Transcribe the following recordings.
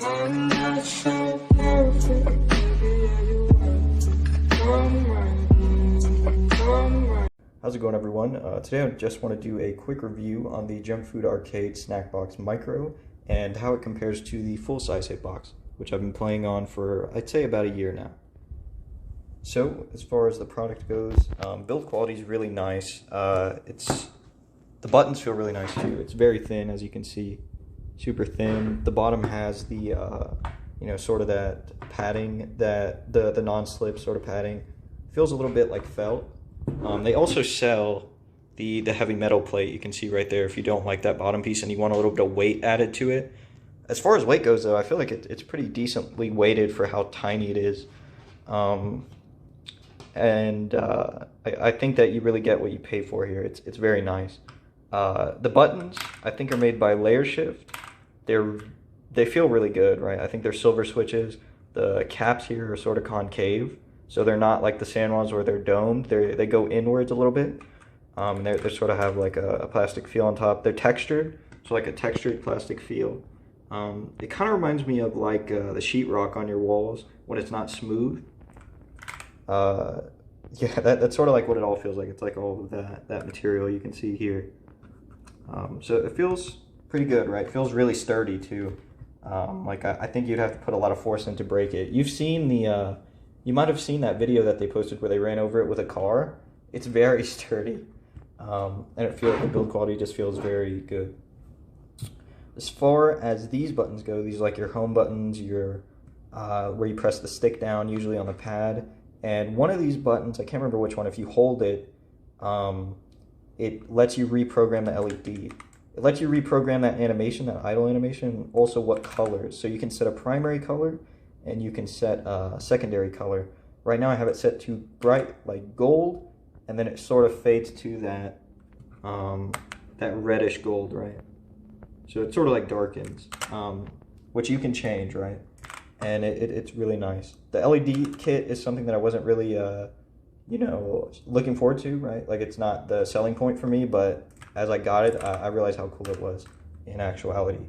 I'm not so perfect, baby, are you right? Come right, come right. How's it going, everyone? Today I just want to do a quick review on the Junk Food Arcade Snackbox Micro and how it compares to the full-size Hitbox, which I've been playing on for, I'd say, about a year now. So, as far as the product goes, build quality is really nice. The buttons feel really nice too. It's very thin, as you can see, super thin. The bottom has the, sort of that padding, that the non-slip sort of padding. Feels a little bit like felt. They also sell the heavy metal plate, you can see right there, if you don't like that bottom piece and you want a little bit of weight added to it. As far as weight goes, though, I feel like it's pretty decently weighted for how tiny it is. I think that you really get what you pay for here. It's very nice. The buttons, I think, are made by Layer Shift. They feel really good, right? I think they're silver switches. The caps here are sort of concave, so they're not like the sand ones where they're domed. They go inwards a little bit. They sort of have like a plastic feel on top. They're textured, so like a textured plastic feel. It kind of reminds me of like the sheetrock on your walls when it's not smooth. Yeah, that's sort of like what it all feels like. It's like all of that material you can see here. So it feels pretty good, right? It feels really sturdy too. I think you'd have to put a lot of force in to break it. You've seen you might have seen that video that they posted where they ran over it with a car. It's very sturdy, and the build quality just feels very good. As far as these buttons go, these are like your home buttons, your where you press the stick down, usually on the pad. And one of these buttons, I can't remember which one, if you hold it, it lets you reprogram the LED. It lets you reprogram that animation, that idle animation, and also what colors. So you can set a primary color, and you can set a secondary color. Right now I have it set to bright, like gold, and then it sort of fades to that, that reddish gold, right? So it sort of like darkens, which you can change, right? And it's really nice. The LED kit is something that I wasn't really, looking forward to, right? Like, it's not the selling point for me, but as I got it, I realized how cool it was in actuality.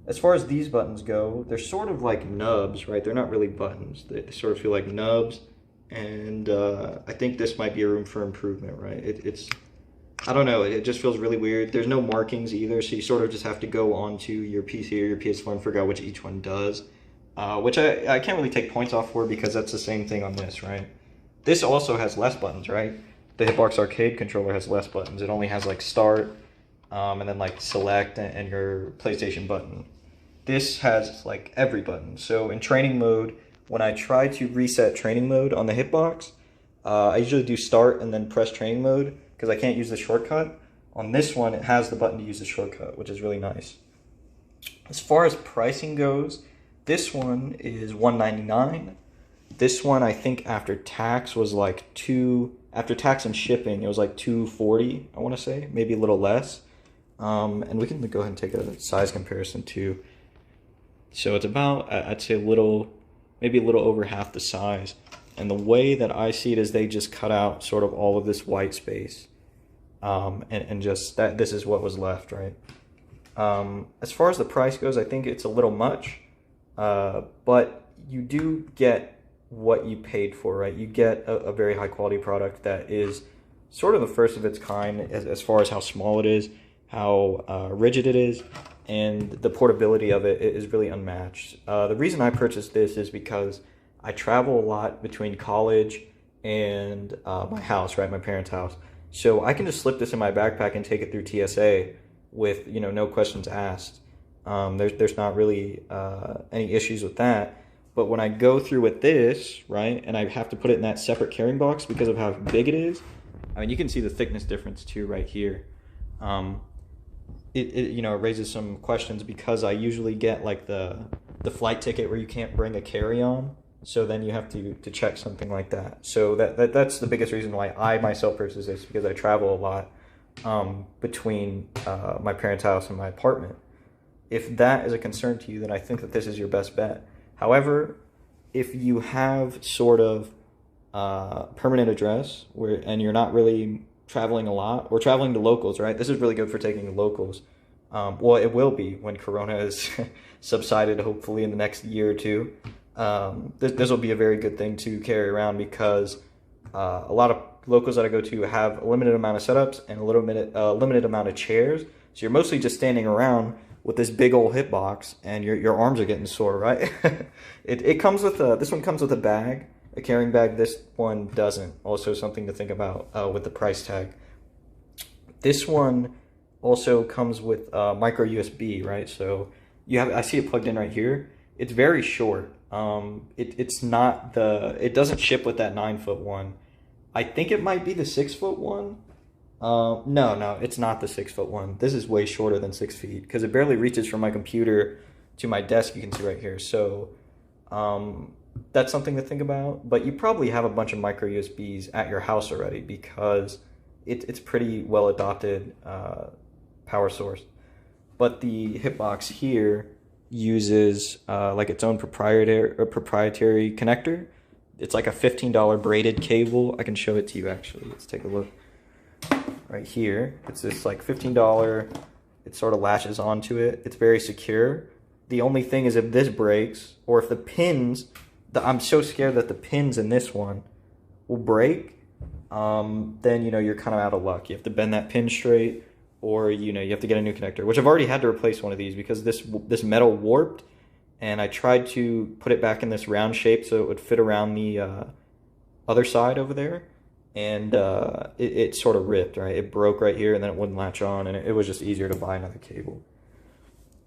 As far as these buttons go, they're sort of like nubs, right? They're not really buttons. They sort of feel like nubs, and I think this might be a room for improvement, right? I don't know, it just feels really weird. There's no markings either, so you sort of just have to go onto your PC or your PS4 and figure out which each one does. Which I can't really take points off for because that's the same thing on this, right? This also has less buttons, right? The Hitbox Arcade controller has less buttons. It only has like start, and then like select and your PlayStation button. This has like every button. So in training mode, when I try to reset training mode on the Hitbox, I usually do start and then press training mode because I can't use the shortcut. On this one, it has the button to use the shortcut, which is really nice. As far as pricing goes, this one is $199. This one, I think after tax was like after tax and shipping, it was like $240, I want to say, maybe a little less. And we can go ahead and take a size comparison too. So it's about, I'd say maybe a little over half the size. And the way that I see it is they just cut out sort of all of this white space. And just this is what was left, right? As far as the price goes, I think it's a little much. But you do get what you paid for, right? You get a very high quality product that is sort of the first of its kind as far as how small it is, how rigid it is, and the portability of it is really unmatched. The reason I purchased this is because I travel a lot between college and my house, right? My parents' house. So I can just slip this in my backpack and take it through TSA with, no questions asked. There's not really any issues with that. But when I go through with this, right, and I have to put it in that separate carrying box because of how big it is, I mean, you can see the thickness difference too right here. It raises some questions because I usually get like the flight ticket where you can't bring a carry-on, so then you have to check something like that. So that's the biggest reason why I myself purchased this, because I travel a lot between my parents' house and my apartment. If that is a concern to you, then I think that this is your best bet. However, if you have sort of permanent address and you're not really traveling a lot, or traveling to locals, right? This is really good for taking to locals. Well, it will be when Corona is subsided, hopefully in the next year or two. This will be a very good thing to carry around because a lot of locals that I go to have a limited amount of setups and a limited amount of chairs. So you're mostly just standing around with this big old hitbox, and your arms are getting sore, right? It comes with this one comes with a bag, a carrying bag. This one doesn't. Also something to think about with the price tag. This one also comes with micro USB, right? So I see it plugged in right here. It's very short. It's not it doesn't ship with that 9-foot one. I think it might be the 6-foot one. No, it's not the 6-foot one. This is way shorter than 6 feet because it barely reaches from my computer to my desk. You can see right here. So that's something to think about. But you probably have a bunch of micro USBs at your house already because it's pretty well adopted power source. But the Hitbox here uses like its own proprietary connector. It's like a $15 braided cable. I can show it to you actually. Let's take a look. Right here, it's this like $15, it sort of latches onto it. It's very secure. The only thing is if this breaks, or if the pins, I'm so scared that the pins in this one will break, then, you know, you're kind of out of luck. You have to bend that pin straight, or, you know, you have to get a new connector, which I've already had to replace one of these because this metal warped, and I tried to put it back in this round shape so it would fit around the other side over there. And it sort of ripped, right? It broke right here, and then it wouldn't latch on, and it was just easier to buy another cable.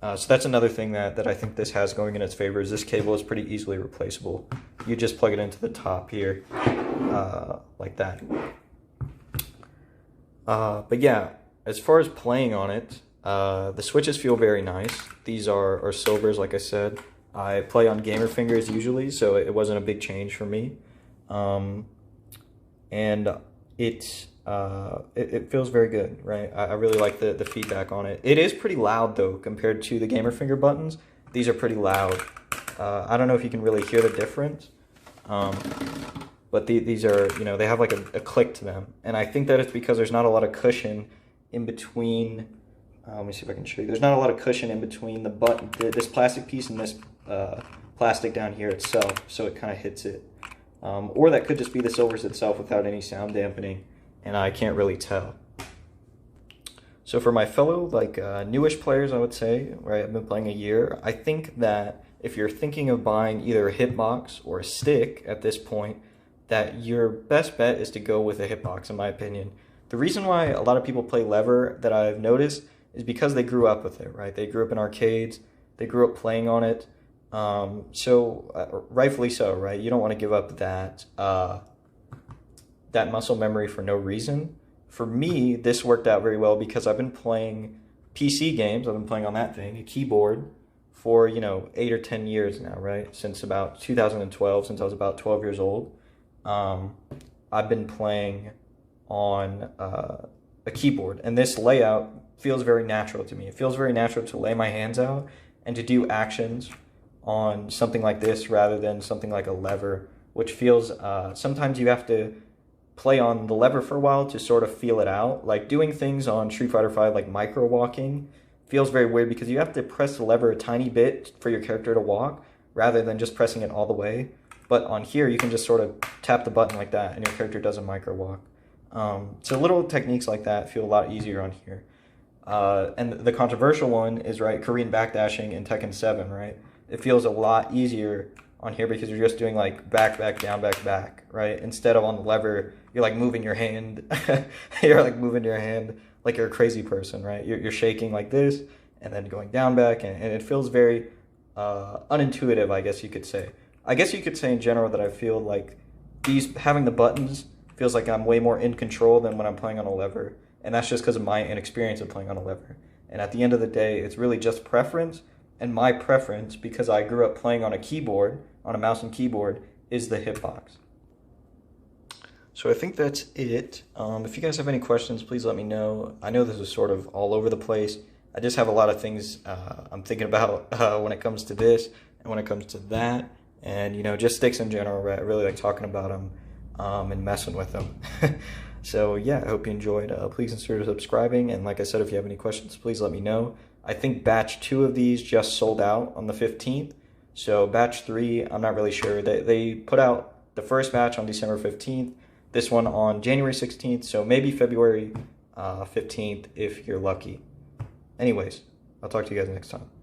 So that's another thing that I think this has going in its favor is this cable is pretty easily replaceable. You just plug it into the top here, like that. But yeah, as far as playing on it, the switches feel very nice. These are silvers, like I said. I play on gamer fingers usually, so it wasn't a big change for me. And it feels very good, right? I really like the feedback on it. It is pretty loud though compared to the gamer finger buttons. These are pretty loud. I don't know if you can really hear the difference, but these are, you know, they have like a click to them, and I think that it's because there's not a lot of cushion in between. Let me see if I can show you. There's not a lot of cushion in between the button, this plastic piece, and this plastic down here itself, so it kind of hits it. Or that could just be the silvers itself without any sound dampening, and I can't really tell. So for my fellow newish players, I would say, right, I've been playing a year, I think that if you're thinking of buying either a Hitbox or a stick at this point, that your best bet is to go with a Hitbox, in my opinion. The reason why a lot of people play lever that I've noticed is because they grew up with it, right? They grew up in arcades, they grew up playing on it. Rightfully so, right? You don't want to give up that muscle memory for no reason. For me, this worked out very well because I've been playing PC games. I've been playing on that thing, a keyboard, for, you know, 8 or 10 years now, right? Since about 2012, since I was about 12 years old. I've been playing on a keyboard, and this layout feels very natural to me. It feels very natural to lay my hands out and to do actions on something like this rather than something like a lever, which feels, sometimes you have to play on the lever for a while to sort of feel it out. Like doing things on Street Fighter V, like micro walking, feels very weird because you have to press the lever a tiny bit for your character to walk rather than just pressing it all the way. But on here, you can just sort of tap the button like that and your character does a micro walk. So little techniques like that feel a lot easier on here. And the controversial one is, right, Korean backdashing in Tekken 7, right? It feels a lot easier on here because you're just doing like back, down, back, right? Instead of on the lever, you're like moving your hand. You're like moving your hand like you're a crazy person, right? You're shaking like this and then going down, back, and it feels very unintuitive, I guess you could say. I guess you could say in general that I feel like having the buttons feels like I'm way more in control than when I'm playing on a lever. And that's just because of my inexperience of playing on a lever. And at the end of the day, it's really just preference. And my preference, because I grew up playing on a keyboard, on a mouse and keyboard, is the Hitbox. So I think that's it. If you guys have any questions, please let me know. I know this is sort of all over the place. I just have a lot of things I'm thinking about when it comes to this and when it comes to that. And, you know, just sticks in general, right? I really like talking about them and messing with them. So, yeah, I hope you enjoyed. Please consider subscribing. And like I said, if you have any questions, please let me know. I think batch 2 of these just sold out on the 15th. So batch 3, I'm not really sure. They put out the first batch on December 15th, this one on January 16th, so maybe February 15th if you're lucky. Anyways, I'll talk to you guys next time.